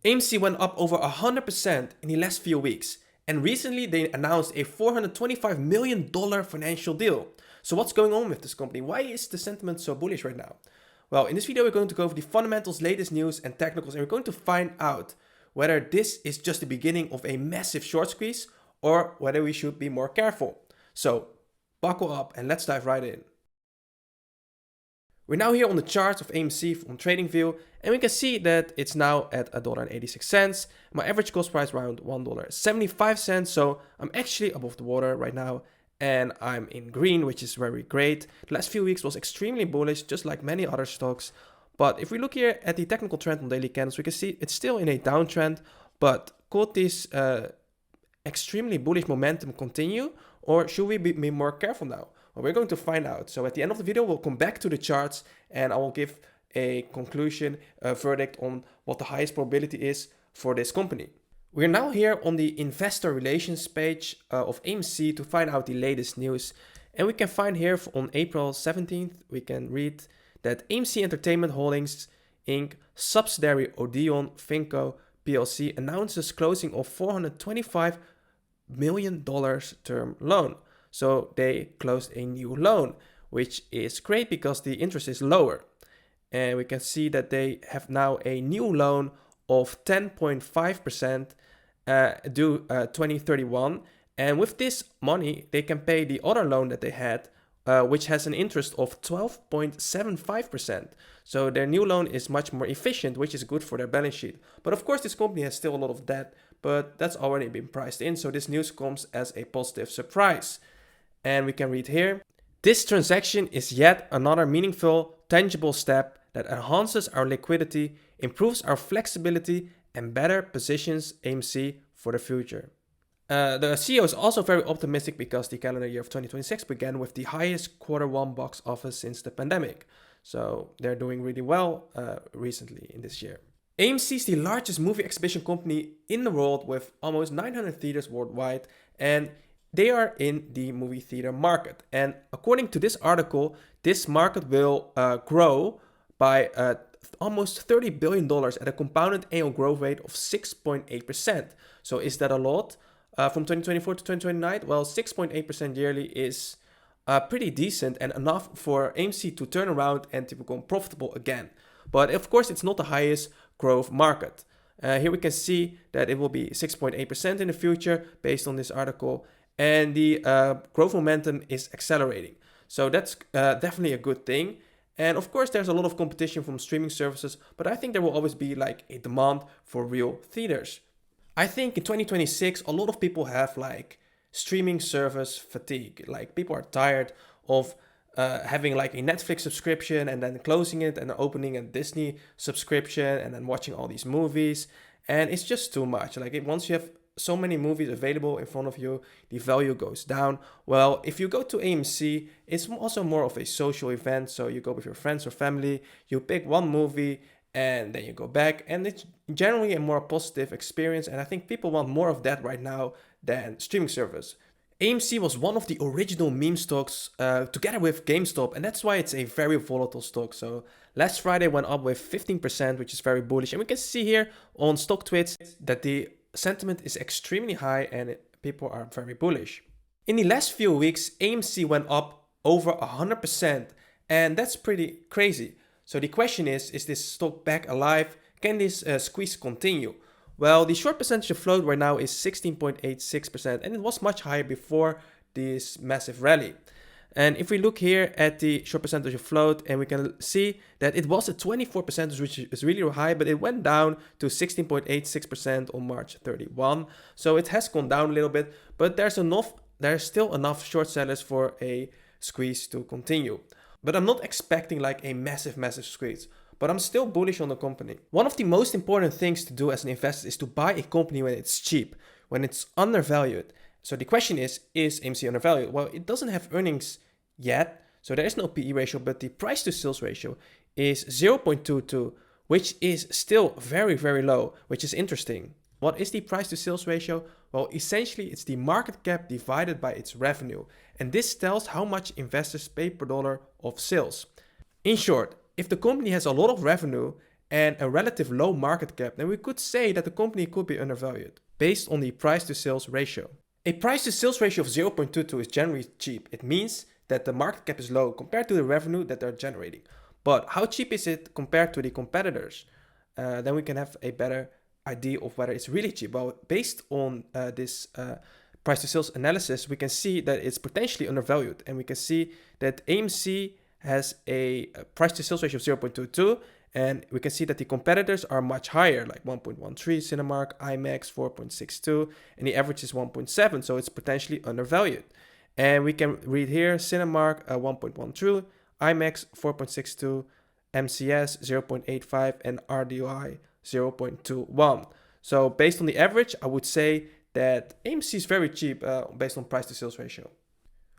AMC went up over 100% in the last few weeks, and recently they announced a $425 million financial deal. So what's going on with this company? Why is the sentiment so bullish right now? Well, in this video we're going to go over the fundamentals, latest news and technicals, and we're going to find out whether this is just the beginning of a massive short squeeze or whether we should be more careful. So buckle up and let's dive right in. We're now here on the charts of AMC on TradingView, and we can see that it's now at $1.86. My average cost price around $1.75, so I'm actually above the water right now, and I'm in green, which is very great. The last few weeks was extremely bullish, just like many other stocks. But if we look here at the technical trend on daily candles, we can see it's still in a downtrend, but could this extremely bullish momentum continue, or should we be more careful now? Well, we're going to find out. So at the end of the video, we'll come back to the charts and I will give a conclusion, a verdict on what the highest probability is for this company. We're now here on the investor relations page of AMC to find out the latest news. And we can find here on April 17th, we can read that AMC Entertainment Holdings Inc. subsidiary Odeon Finco PLC announces closing of $425 million term loan. So they closed a new loan, which is great because the interest is lower. And we can see that they have now a new loan of 10.5% due 2031. And with this money, they can pay the other loan that they had, which has an interest of 12.75%. So their new loan is much more efficient, which is good for their balance sheet. But of course, this company has still a lot of debt, but that's already been priced in. So this news comes as a positive surprise. And we can read here, this transaction is yet another meaningful, tangible step that enhances our liquidity, improves our flexibility, and better positions AMC for the future. The CEO is also very optimistic because the calendar year of 2026 began with the highest Q1 box office since the pandemic. So they're doing really well recently in this year. AMC is the largest movie exhibition company in the world with almost 900 theaters worldwide, and they are in the movie theater market. And according to this article, this market will grow by almost $30 billion at a compounded annual growth rate of 6.8%. So is that a lot? From 2024 to 2029? Well, 6.8% yearly is pretty decent and enough for AMC to turn around and to become profitable again. But of course, it's not the highest growth market. Here we can see that it will be 6.8% in the future based on this article. And the growth momentum is accelerating. So that's definitely a good thing. And of course, there's a lot of competition from streaming services, but I think there will always be like a demand for real theaters. I think in 2026, a lot of people have like streaming service fatigue. Like people are tired of having like a Netflix subscription and then closing it and opening a Disney subscription and then watching all these movies. And it's just too much. Like once you have so many movies available in front of you, the value goes down. Well, if you go to AMC, it's also more of a social event. So you go with your friends or family, you pick one movie and then you go back, and it's generally a more positive experience. And I think people want more of that right now than streaming service. AMC was one of the original meme stocks together with GameStop, and that's why it's a very volatile stock. So last Friday went up with 15%, which is very bullish. And we can see here on StockTwits that the sentiment is extremely high and people are very bullish. In the last few weeks, AMC went up over 100%, and that's pretty crazy. So the question is this stock back alive? Can this squeeze continue? Well, the short percentage of float right now is 16.86%, and it was much higher before this massive rally. And if we look here at the short percentage of float, and we can see that it was at 24%, which is really high, but it went down to 16.86% on March 31. So it has gone down a little bit, but there's still enough short sellers for a squeeze to continue. But I'm not expecting like a massive squeeze, but I'm still bullish on the company. One of the most important things to do as an investor is to buy a company when it's cheap, when it's undervalued. So the question is AMC undervalued? Well, it doesn't have earnings yet, so there is no PE ratio, but the price to sales ratio is 0.22, which is still very, very low, which is interesting. What is the price to sales ratio? Well, essentially it's the market cap divided by its revenue. And this tells how much investors pay per dollar of sales. In short, if the company has a lot of revenue and a relative low market cap, then we could say that the company could be undervalued based on the price to sales ratio. A price to sales ratio of 0.22 is generally cheap. It means that the market cap is low compared to the revenue that they're generating. But how cheap is it compared to the competitors? Then we can have a better idea of whether it's really cheap. Well, based on this price to sales analysis, we can see that it's potentially undervalued. And we can see that AMC has a price to sales ratio of 0.22. And we can see that the competitors are much higher, like 1.13 Cinemark, IMAX 4.62, and the average is 1.7, so it's potentially undervalued. And we can read here, Cinemark 1.13, IMAX 4.62, MCS 0.85, and RDOI 0.21. So based on the average, I would say that AMC is very cheap based on price to sales ratio.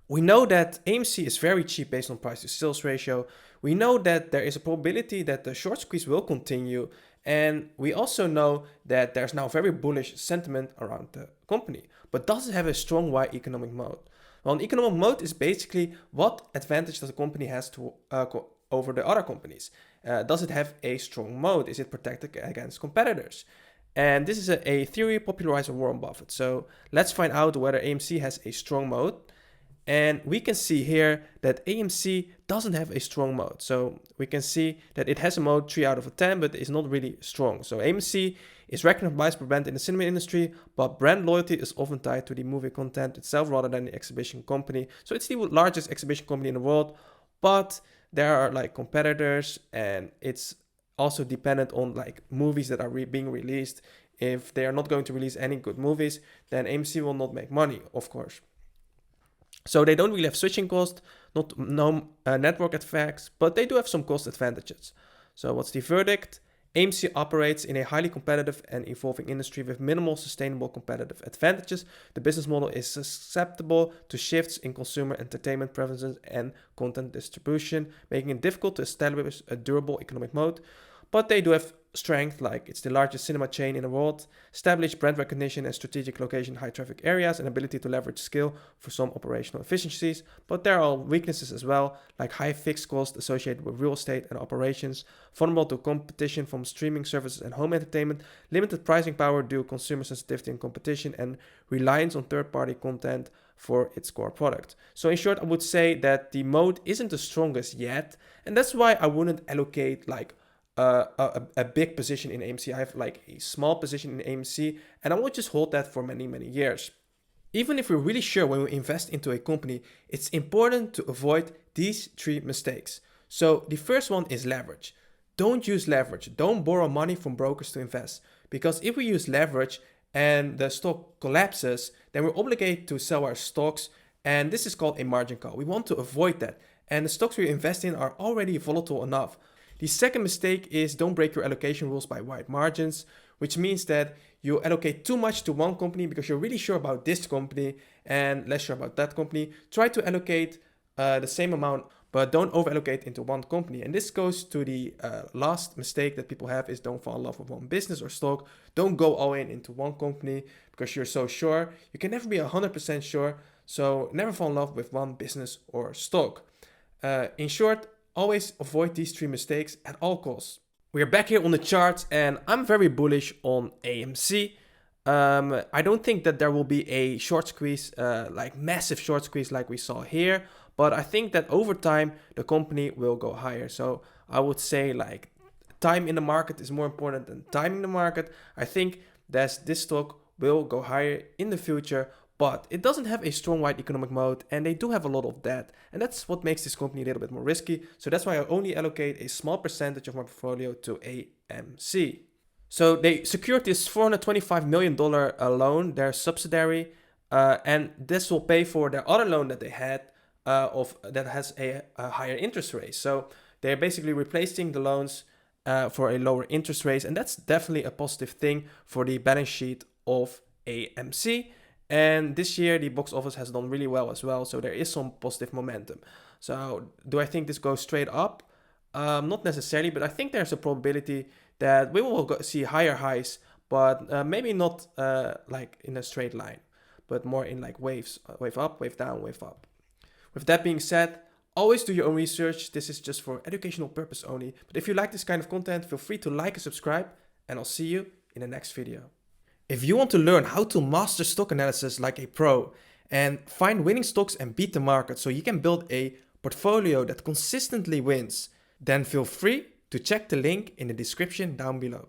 We know that AMC is very cheap based on price to sales ratio. We know that there is a probability that the short squeeze will continue. And we also know that there's now very bullish sentiment around the company. But does it have a strong wide economic moat? Well, an economic moat is basically what advantage does the company has to over the other companies. Does it have a strong moat? Is it protected against competitors? And this is a theory popularized by Warren Buffett. So let's find out whether AMC has a strong moat. And we can see here that AMC doesn't have a strong moat. So we can see that it has a moat 3 out of 10, but it's not really strong. So AMC is recognized by brand in the cinema industry, but brand loyalty is often tied to the movie content itself rather than the exhibition company. So it's the largest exhibition company in the world, but there are like competitors, and it's also dependent on like movies that are being released. If they are not going to release any good movies, then AMC will not make money, of course. So they don't really have switching cost, no network effects, but they do have some cost advantages. So what's the verdict? AMC operates in a highly competitive and evolving industry with minimal sustainable competitive advantages. The business model is susceptible to shifts in consumer entertainment preferences and content distribution, making it difficult to establish a durable economic moat. But they do have strength, like it's the largest cinema chain in the world, established brand recognition and strategic location in high traffic areas, and ability to leverage skill for some operational efficiencies. But there are weaknesses as well, like high fixed costs associated with real estate and operations, vulnerable to competition from streaming services and home entertainment, limited pricing power due to consumer sensitivity and competition, and reliance on third-party content for its core product. So in short, I would say that the moat isn't the strongest yet, and that's why I wouldn't allocate like a big position in AMC. I have like a small position in AMC, and I will just hold that for many years. Even if we're really sure when we invest into a company, it's important to avoid these 3 mistakes. So the first one is leverage. Don't use leverage. Don't borrow money from brokers to invest, because if we use leverage and the stock collapses, then we're obligated to sell our stocks, and this is called a margin call. We want to avoid that, and the stocks we invest in are already volatile enough. The second mistake is don't break your allocation rules by wide margins, which means that you allocate too much to one company because you're really sure about this company and less sure about that company. Try to allocate the same amount, but don't over allocate into one company. And this goes to the last mistake that people have, is don't fall in love with one business or stock. Don't go all in into one company because you're so sure. You can never be 100% sure, so never fall in love with one business or stock. In short, always avoid these 3 mistakes at all costs. We are back here on the chart, and I'm very bullish on AMC. I don't think that there will be a short squeeze, like massive short squeeze like we saw here, but I think that over time the company will go higher. So I would say like time in the market is more important than timing the market. I think that this stock will go higher in the future, but it doesn't have a strong wide economic moat, and they do have a lot of debt. And that's what makes this company a little bit more risky. So that's why I only allocate a small percentage of my portfolio to AMC. So they secured this $425 million loan, their subsidiary, and this will pay for their other loan that they had that has a higher interest rate. So they're basically replacing the loans for a lower interest rate, and that's definitely a positive thing for the balance sheet of AMC. And this year, the box office has done really well as well, so there is some positive momentum. So do I think this goes straight up? Not necessarily, but I think there's a probability that we will see higher highs, but maybe not like in a straight line, but more in like waves, wave up, wave down, wave up. With that being said, Always do your own research. This is just for educational purpose only. But if you like this kind of content, feel free to like and subscribe, and I'll see you in the next video. If you want to learn how to master stock analysis like a pro and find winning stocks and beat the market so you can build a portfolio that consistently wins, then feel free to check the link in the description down below.